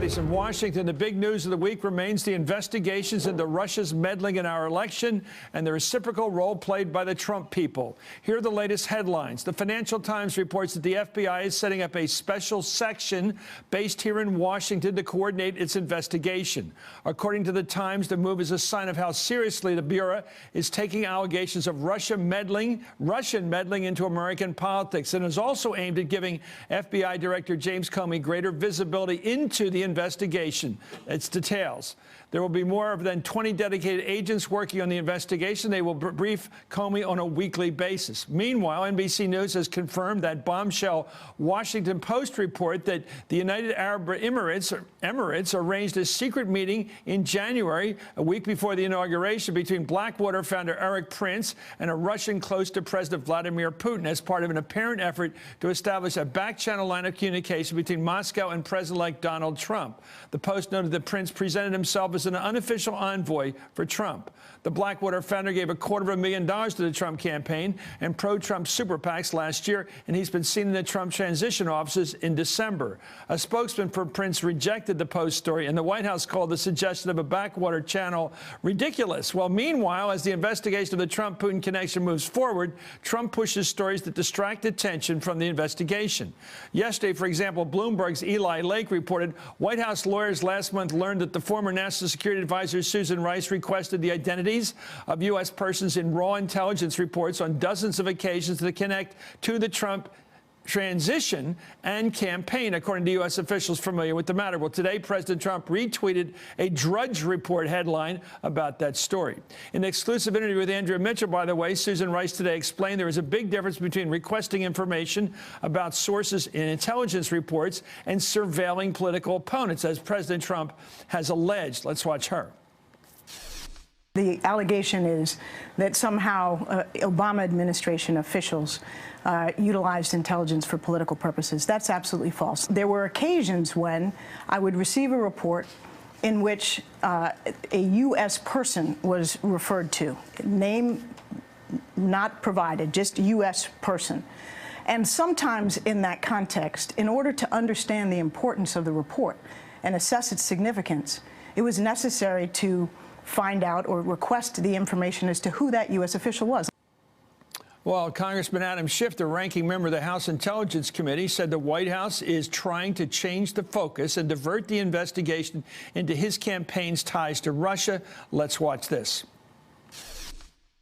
In Washington, the big news of the week remains the investigations into Russia's meddling in our election and the reciprocal role played by the Trump people. Here are the latest headlines. The Financial Times reports that the FBI is setting up a special section based here in Washington to coordinate its investigation. According to the Times, the move is a sign of how seriously the Bureau is taking allegations of Russian meddling into American politics, and is also aimed at giving FBI Director James Comey greater visibility into the investigation. Its details. There will be more than 20 dedicated agents working on the investigation. They will brief Comey on a weekly basis. Meanwhile, NBC News has confirmed that bombshell Washington Post report that the United Arab Emirates arranged a secret meeting in January, a week before the inauguration, between Blackwater founder Eric Prince and a Russian close to President Vladimir Putin as part of an apparent effort to establish a back-channel line of communication between Moscow and President-elect Donald Trump. The Post noted that Prince presented himself as an unofficial envoy for Trump. The Blackwater founder gave $250,000 to the Trump campaign and pro-Trump super PACs last year, and he's been seen in the Trump transition offices in December. A spokesman for Prince rejected the Post story, and the White House called the suggestion of a Blackwater channel ridiculous. Well, meanwhile, as the investigation of the Trump-Putin connection moves forward, Trump pushes stories that distract attention from the investigation. Yesterday, for example, Bloomberg's Eli Lake reported White House lawyers last month learned that the former National Security Advisor Susan Rice requested the identities of U.S. persons in raw intelligence reports on dozens of occasions to connect to the Trump transition and campaign, according to U.S. officials familiar with the matter. Well, today, President Trump retweeted a Drudge Report headline about that story. In an exclusive interview with Andrea Mitchell, by the way, Susan Rice today explained there is a big difference between requesting information about sources in intelligence reports and surveilling political opponents, as President Trump has alleged. Let's watch her. The allegation is that somehow Obama administration officials utilized intelligence for political purposes. That's absolutely false. There were occasions when I would receive a report in which a U.S. person was referred to, name not provided, just U.S. person. And sometimes in that context, in order to understand the importance of the report and assess its significance, it was necessary to find out or request the information as to who that U.S. official was. Well, Congressman Adam Schiff, the ranking member of the House Intelligence Committee, said the White House is trying to change the focus and divert the investigation into his campaign's ties to Russia. Let's watch this.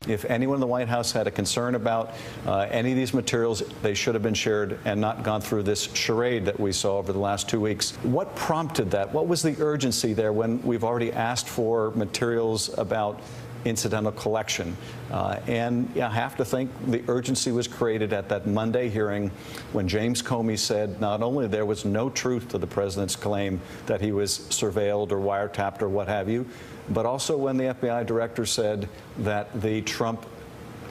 If anyone in the White House had a concern about any of these materials, they should have been shared and not gone through this charade that we saw over the last 2 weeks. What prompted that? What was the urgency there when we've already asked for materials about incidental collection? And I have to think the urgency was created at that Monday hearing when James Comey said not only there was no truth to the president's claim that he was surveilled or wiretapped or what have you, but also when the FBI director said that the Trump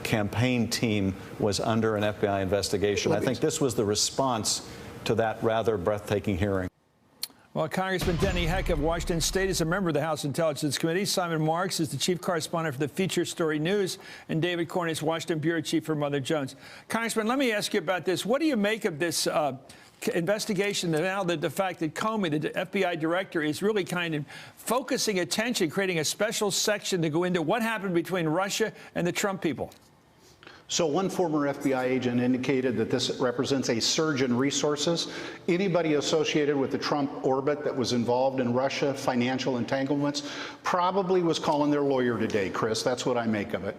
campaign team was under an FBI investigation. I think this was the response to that rather breathtaking hearing. Well, Congressman Denny Heck of Washington State is a member of the House Intelligence Committee. Simon Marks is the chief correspondent for the Feature Story News, and David Cornyn is Washington bureau chief for Mother Jones. Congressman, let me ask you about this. What do you make of this investigation, and now the fact that Comey, the FBI director, is really kind of focusing attention, creating a special section to go into what happened between Russia and the Trump people? So one former FBI agent indicated that this represents a surge in resources. Anybody associated with the Trump orbit that was involved in Russia, financial entanglements, probably was calling their lawyer today, Chris. That's what I make of it.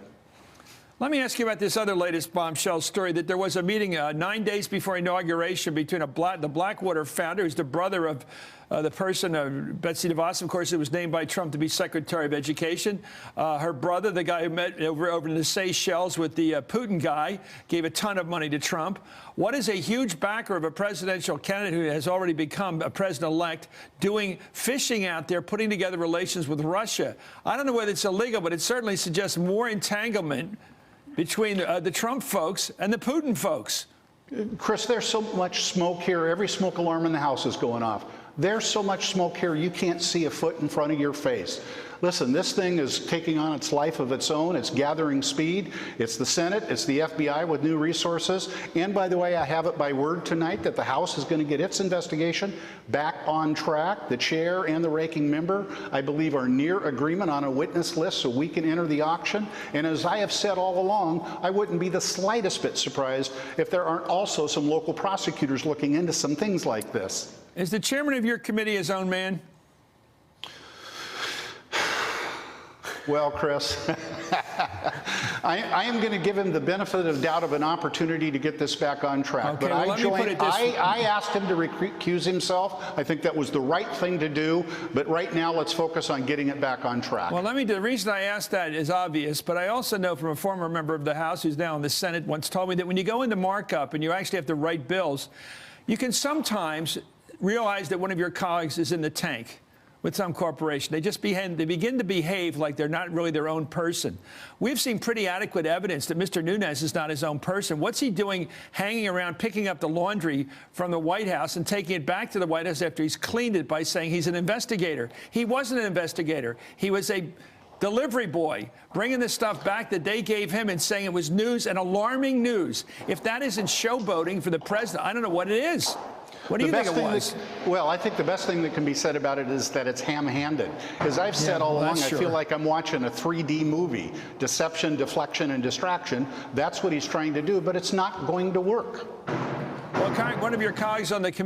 Let me ask you about this other latest bombshell story, that there was a meeting 9 days before inauguration between the Blackwater founder, who's the brother of the person, Betsy DeVos, of course, who was named by Trump to be Secretary of Education. Her brother, the guy who met over in the Seychelles with the Putin guy, gave a ton of money to Trump. What is a huge backer of a presidential candidate who has already become a president-elect doing fishing out there, putting together relations with Russia? I don't know whether it's illegal, but it certainly suggests more entanglement between the Trump folks and the Putin folks. Chris, there's so much smoke here. Every smoke alarm in the house is going off. There's so much smoke here, you can't see a foot in front of your face. Listen, this thing is taking on its life of its own. It's gathering speed. It's the Senate. It's the FBI with new resources. And by the way, I have it by word tonight that the House is going to get its investigation back on track. The chair and the ranking member, I believe, are near agreement on a witness list so we can enter the auction. And as I have said all along, I wouldn't be the slightest bit surprised if there aren't also some local prosecutors looking into some things like this. Is the chairman of your committee his own man? Well, Chris, I am going to give him the benefit of doubt of an opportunity to get this back on track. Okay, But well, I asked him to recuse himself. I think that was the right thing to do. But right now, let's focus on getting it back on track. Well, the reason I asked that is obvious, but I also know from a former member of the House who's now in the Senate once told me that when you go into markup and you actually have to write bills, you can sometimes realize that one of your colleagues is in the tank with some corporation. They begin to behave like they're not really their own person. We've seen pretty adequate evidence that Mr. Nunes is not his own person. What's he doing hanging around picking up the laundry from the White House and taking it back to the White House after he's cleaned it by saying he's an investigator? He wasn't an investigator. He was a delivery boy, bringing this stuff back that they gave him and saying it was news and alarming news. If that isn't showboating for the president, I don't know what it is. What do you think it was? Well, I think the best thing that can be said about it is that it's ham-handed. As I've said all along, I feel like I'm watching a 3D movie. Deception, deflection, and distraction. That's what he's trying to do, but it's not going to work. Well, one of your colleagues on the committee